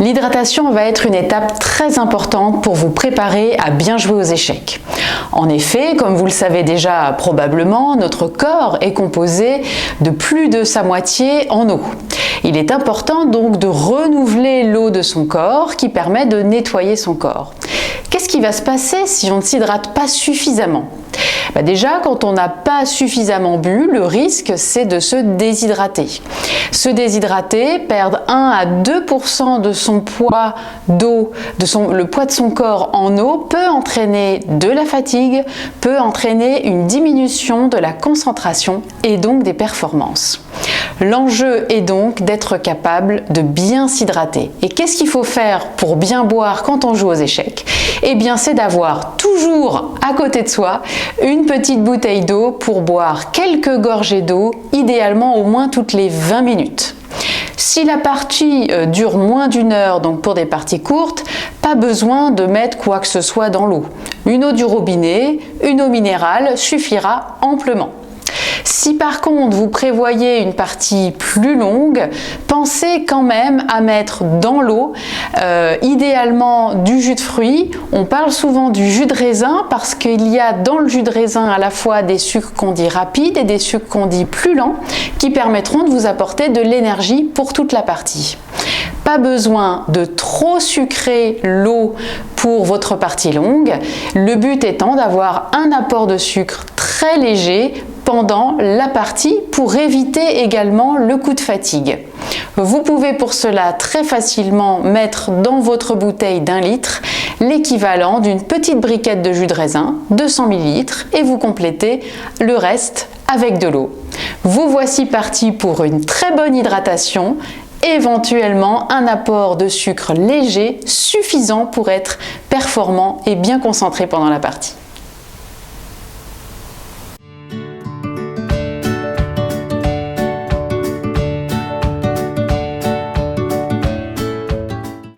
L'hydratation va être une étape très importante pour vous préparer à bien jouer aux échecs. En effet, comme vous le savez déjà probablement, notre corps est composé de plus de sa moitié en eau. Il est important donc de renouveler l'eau de son corps qui permet de nettoyer son corps. Qu'est-ce qui va se passer si on ne s'hydrate pas suffisamment ? Déjà, quand on n'a pas suffisamment bu, le risque c'est de se déshydrater. Se déshydrater, perdre 1 à 2% de son poids d'eau, le poids de son corps en eau peut entraîner de la fatigue, peut entraîner une diminution de la concentration et donc des performances. L'enjeu est donc d'être capable de bien s'hydrater. Et qu'est-ce qu'il faut faire pour bien boire quand on joue aux échecs ? Eh bien, c'est d'avoir toujours à côté de soi une petite bouteille d'eau pour boire quelques gorgées d'eau, idéalement au moins toutes les 20 minutes. Si la partie dure moins d'1 heure, donc pour des parties courtes, pas besoin de mettre quoi que ce soit dans l'eau. Une eau du robinet, une eau minérale suffira amplement. Si par contre vous prévoyez une partie plus longue, pensez quand même à mettre dans l'eau, idéalement du jus de fruits. On parle souvent du jus de raisin parce qu'il y a dans le jus de raisin à la fois des sucres qu'on dit rapides et des sucres qu'on dit plus lents qui permettront de vous apporter de l'énergie pour toute la partie. Pas besoin de trop sucrer l'eau pour votre partie longue, le but étant d'avoir un apport de sucre très léger pendant la partie pour éviter également le coup de fatigue. Vous pouvez pour cela très facilement mettre dans votre bouteille d'1 litre l'équivalent d'une petite briquette de jus de raisin, 200 ml, et vous complétez le reste avec de l'eau. Vous voici parti pour une très bonne hydratation, éventuellement un apport de sucre léger suffisant pour être performant et bien concentré pendant la partie.